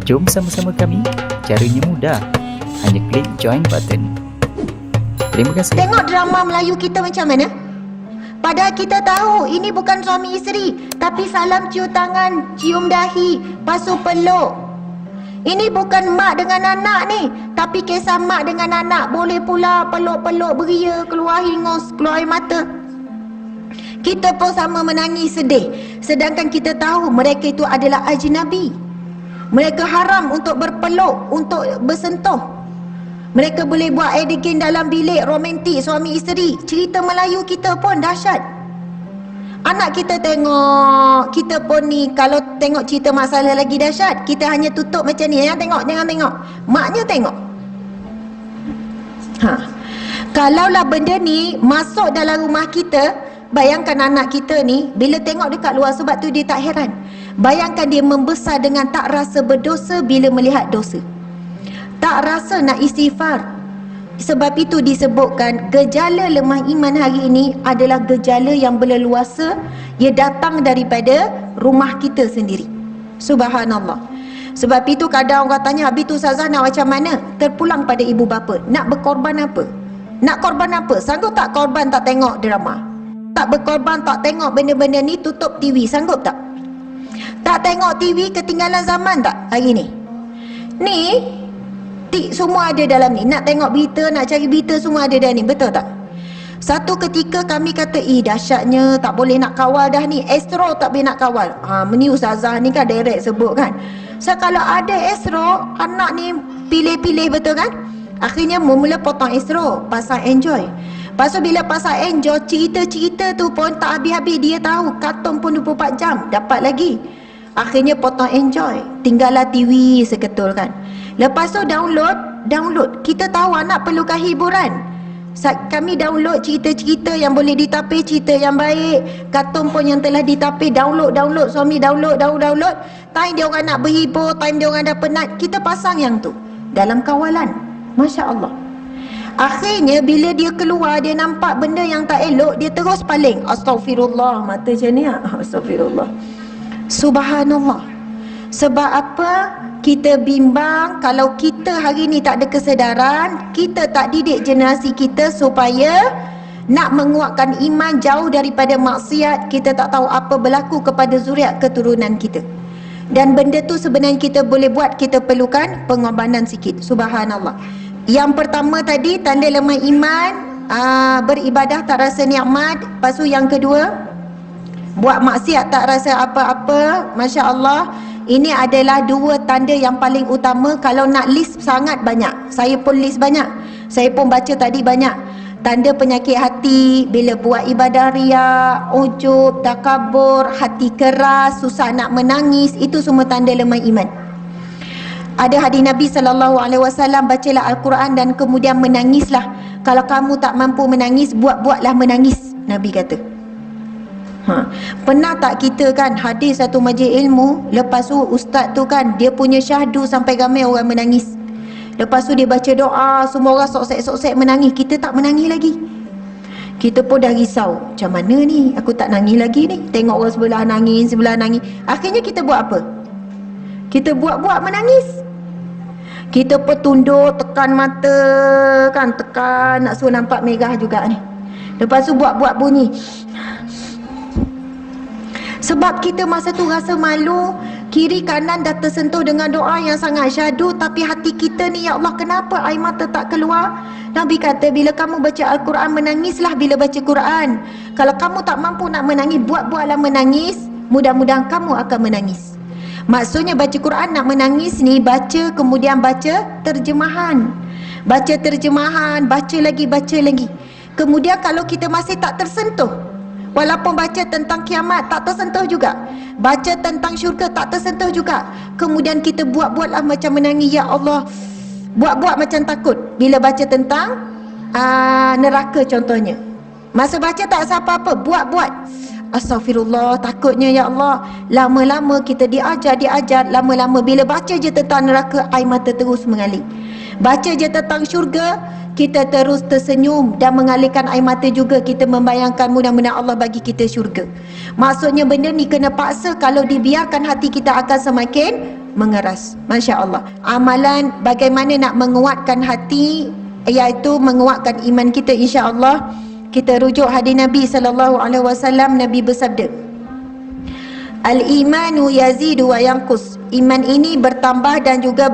Jom sama-sama kami. Caranya mudah. Hanya klik join button. Terima kasih. Tengok drama Melayu kita macam mana? Padahal kita tahu ini bukan suami isteri, tapi salam cium tangan, cium dahi, pasu peluk. Ini bukan mak dengan anak ni, tapi kisah mak dengan anak. Boleh pula peluk-peluk beria, keluar hingus, keluar air mata. Kita pun sama menangis sedih. Sedangkan kita tahu mereka itu adalah ajnabi. Mereka haram untuk berpeluk, untuk bersentuh. Mereka boleh buat adegan dalam bilik romantik suami isteri. Cerita Melayu kita pun dahsyat. Anak kita tengok, kita pun ni kalau tengok cerita masalah lagi dahsyat. Kita hanya tutup macam ni, jangan tengok. Maknya tengok. Kalaulah benda ni masuk dalam rumah kita, bayangkan anak kita ni bila tengok dekat luar, sebab tu dia tak heran. Bayangkan dia membesar dengan tak rasa berdosa bila melihat dosa. Tak rasa nak istighfar. Sebab itu disebutkan gejala lemah iman hari ini adalah gejala yang berleluasa. Ia datang daripada rumah kita sendiri. Subhanallah. Sebab itu kadang orang tanya, habis tu Ustazah nak macam mana? Terpulang pada ibu bapa. Nak berkorban apa? Nak korban apa? Sanggup tak korban tak tengok drama? Tak berkorban tak tengok benda-benda ni, tutup TV, sanggup tak? Tak tengok TV, ketinggalan zaman tak hari ni? Ni semua ada dalam ni. Nak tengok berita, nak cari berita, semua ada dalam ni. Betul tak? Satu ketika kami kata, dahsyatnya, tak boleh nak kawal dah ni. Astro tak boleh nak kawal. Ni Ustazah ni kan direct sebut kan. So kalau ada Astro, anak ni pilih-pilih, betul kan? Akhirnya mula potong Astro, pasang Enjoy. Lepas tu bila pasang Enjoy, cerita-cerita tu pun tak habis-habis. Dia tahu kartun pun 24 jam dapat lagi. Akhirnya potong Enjoy, tinggallah TV seketul kan. Lepas tu download. Kita tahu anak perlukan hiburan. Kami download cerita-cerita yang boleh ditapis, cerita yang baik, kartun pun yang telah ditapis, download. Suami download. Time dia orang nak berhibur, time dia orang dah penat, kita pasang yang tu dalam kawalan. Masya Allah. Akhirnya bila dia keluar, dia nampak benda yang tak elok, dia terus paling. Astaghfirullah. Mata macam ni. Astaghfirullah. Subhanallah. Sebab apa? Kita bimbang kalau kita hari ni tak ada kesedaran, kita tak didik generasi kita supaya nak menguatkan iman jauh daripada maksiat. Kita tak tahu apa berlaku kepada zuriat keturunan kita. Dan benda tu sebenarnya kita boleh buat, kita perlukan pengorbanan sikit. Subhanallah. Yang pertama tadi, tanda lemah iman, beribadah tak rasa nikmat. Lepas tu yang kedua, buat maksiat tak rasa apa-apa. Masya Allah. Ini adalah dua tanda yang paling utama. Kalau nak list sangat banyak. Saya pun list banyak. Saya pun baca tadi banyak. Tanda penyakit hati, bila buat ibadah riak, ujub, takabur, hati keras, susah nak menangis, itu semua tanda lemah iman. Ada hadis Nabi SAW, bacalah Al-Quran dan kemudian menangislah. Kalau kamu tak mampu menangis, buat-buatlah menangis, Nabi kata. Pernah tak kita kan hadir satu majlis ilmu, lepas tu ustaz tu kan dia punya syahdu sampai ramai orang menangis. Lepas tu dia baca doa, semua orang soksek-soksek menangis, kita tak menangis lagi. Kita pun dah risau, macam mana ni, aku tak nangis lagi ni. Tengok orang sebelah nangis. Akhirnya kita buat apa? Kita buat-buat menangis. Kita pun tunduk, tekan mata kan, tekan, nak suruh nampak merah juga ni. Lepas tu buat-buat bunyi. Sebab kita masa tu rasa malu, kiri kanan dah tersentuh dengan doa yang sangat syahdu, tapi hati kita ni, ya Allah, kenapa air mata tak keluar? Nabi kata, bila kamu baca Al-Quran, menangislah bila baca Quran. Kalau kamu tak mampu nak menangis, buat-buatlah menangis. Mudah-mudahan kamu akan menangis. Maksudnya baca Quran nak menangis ni, baca kemudian baca terjemahan. Baca terjemahan, baca lagi. Kemudian kalau kita masih tak tersentuh, walaupun baca tentang kiamat tak tersentuh juga, baca tentang syurga tak tersentuh juga, kemudian kita buat-buatlah macam menangis. Ya Allah, buat-buat macam takut bila baca tentang neraka contohnya. Masa baca tak rasa apa-apa, buat-buat. Astaghfirullah, takutnya ya Allah. Lama-lama kita diajar, lama-lama bila baca je tentang neraka, air mata terus mengalir. Baca je tentang syurga, kita terus tersenyum dan mengalirkan air mata juga. Kita membayangkan mudah-mudahan Allah bagi kita syurga. Maksudnya benda ni kena paksa. Kalau dibiarkan, hati kita akan semakin mengeras. Masya Allah. Amalan bagaimana nak menguatkan hati, iaitu menguatkan iman kita, insya Allah. Kita rujuk hadis Nabi SAW. Nabi bersabda, Al-imanu yazidu wa yanqus. Iman ini bertambah dan juga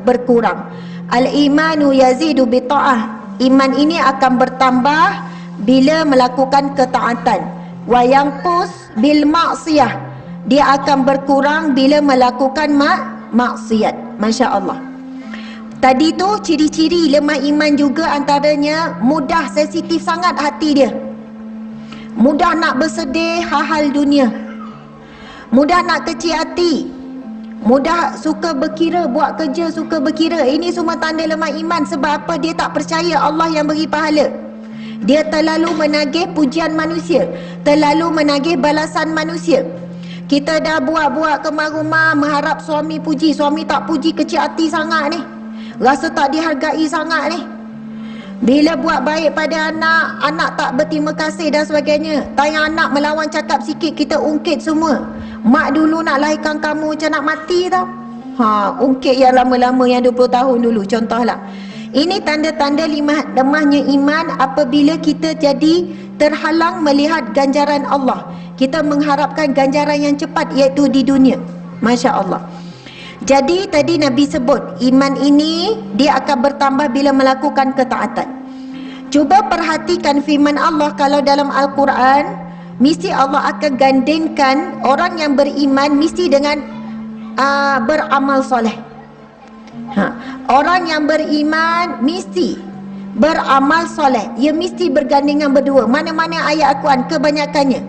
berkurang. Al-imanu yazidu bi ta'ah. Iman ini akan bertambah bila melakukan ketaatan. Wa yanqus bil ma'siyah. Dia akan berkurang bila melakukan maksiat. Masya Allah. Tadi tu ciri-ciri lemah iman juga antaranya mudah sensitif sangat hati dia. Mudah nak bersedih hal-hal dunia. Mudah nak kecil hati. Mudah suka berkira, buat kerja suka berkira. Ini semua tanda lemah iman. Sebab apa? Dia tak percaya Allah yang beri pahala. Dia terlalu menagih pujian manusia, terlalu menagih balasan manusia. Kita dah buat-buat kemar rumah, mengharap suami puji, suami tak puji, kecil hati sangat ni. Rasa tak dihargai sangat ni. Bila buat baik pada anak, anak tak berterima kasih dan sebagainya. Tanya anak melawan cakap sikit, kita ungkit semua. Mak dulu nak lahirkan kamu macam nak mati tau. Ungkit yang lama-lama, yang 20 tahun dulu, contohlah. Ini tanda-tanda lemahnya iman apabila kita jadi terhalang melihat ganjaran Allah. Kita mengharapkan ganjaran yang cepat, iaitu di dunia. Masya Allah. Jadi tadi Nabi sebut, iman ini dia akan bertambah bila melakukan ketaatan. Cuba perhatikan firman Allah. Kalau dalam Al-Quran, mesti Allah akan gandingkan orang yang beriman mesti dengan beramal soleh. Orang yang beriman mesti beramal soleh. Ia mesti bergandingan berdua. Mana-mana ayat Al-Quran, kebanyakannya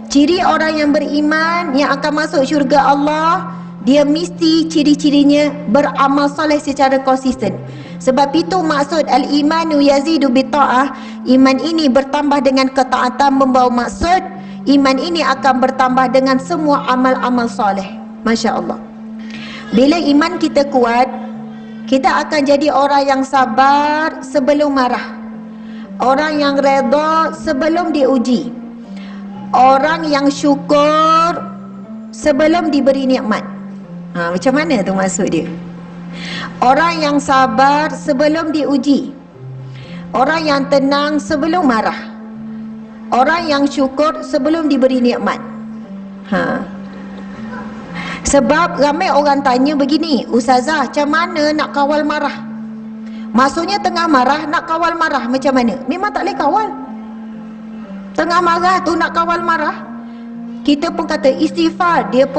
ciri orang yang beriman yang akan masuk syurga Allah, dia mesti ciri-cirinya beramal soleh secara konsisten. Sebab itu maksud al-imanu yazidu bita'ah. Iman ini bertambah dengan ketaatan, membawa maksud iman ini akan bertambah dengan semua amal-amal soleh. Masya Allah. Bila iman kita kuat, kita akan jadi orang yang sabar sebelum marah, orang yang redha sebelum diuji, orang yang syukur sebelum diberi nikmat. Macam mana tu maksud dia? Orang yang sabar sebelum diuji, orang yang tenang sebelum marah, orang yang syukur sebelum diberi nikmat. Sebab ramai orang tanya begini, Ustazah, macam mana nak kawal marah? Maksudnya tengah marah, nak kawal marah macam mana? Memang tak boleh kawal. Tengah marah tu nak kawal marah, kita pun kata istighfar. Dia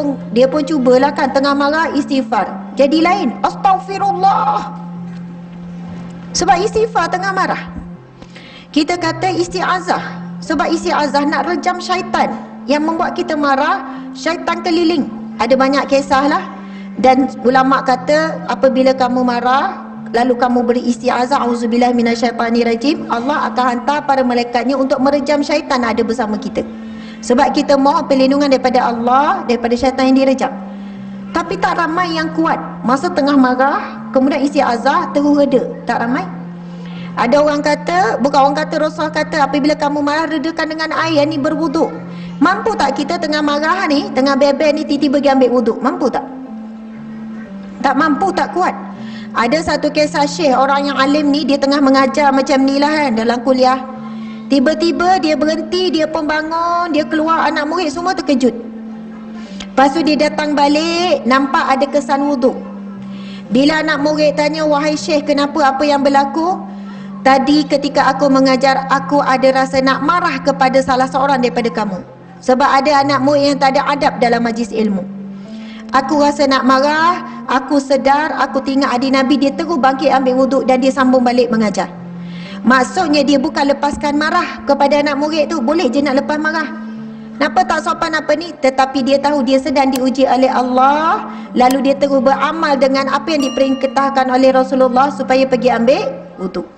pun cubalah kan, tengah marah istighfar. Jadi lain, astaghfirullah. Sebab istighfar tengah marah. Kita kata isti'azah. Sebab isti'azah nak rejam syaitan yang membuat kita marah, syaitan keliling. Ada banyak kisah lah. Dan ulama kata apabila kamu marah lalu kamu beri isti'azah, auzubillah minasyaitanirrajim, Allah akan hantar para malaikatnya untuk merejam syaitan ada bersama kita. Sebab kita mohon perlindungan daripada Allah, daripada syaitan yang direjam. Tapi tak ramai yang kuat. Masa tengah marah kemudian isti'azah terus reda. Tak ramai. Ada orang kata, bukan orang kata, Rasulullah kata apabila kamu marah redakan dengan air, ni berwuduk. Mampu tak kita tengah marah ni, tengah bebel ni, tiba-tiba pergi ambil wuduk? Mampu tak? Tak mampu, tak kuat. Ada satu kisah syekh, orang yang alim ni, dia tengah mengajar macam ni lah kan, dalam kuliah. Tiba-tiba dia berhenti, dia pun bangun, dia keluar, anak murid semua terkejut. Lepas tu dia datang balik, nampak ada kesan wuduk. Bila anak murid tanya, wahai syekh, kenapa, apa yang berlaku? Tadi ketika aku mengajar, aku ada rasa nak marah kepada salah seorang daripada kamu. Sebab ada anak murid yang tak ada adab dalam majlis ilmu. Aku rasa nak marah, aku sedar, aku tengok adik Nabi, dia terus bangkit ambil wuduk dan dia sambung balik mengajar. Maksudnya dia bukan lepaskan marah kepada anak murid tu. Boleh je nak lepas marah. Kenapa tak sopan apa ni? Tetapi dia tahu dia sedang diuji oleh Allah. Lalu dia terus beramal dengan apa yang diperintahkan oleh Rasulullah supaya pergi ambil wuduk.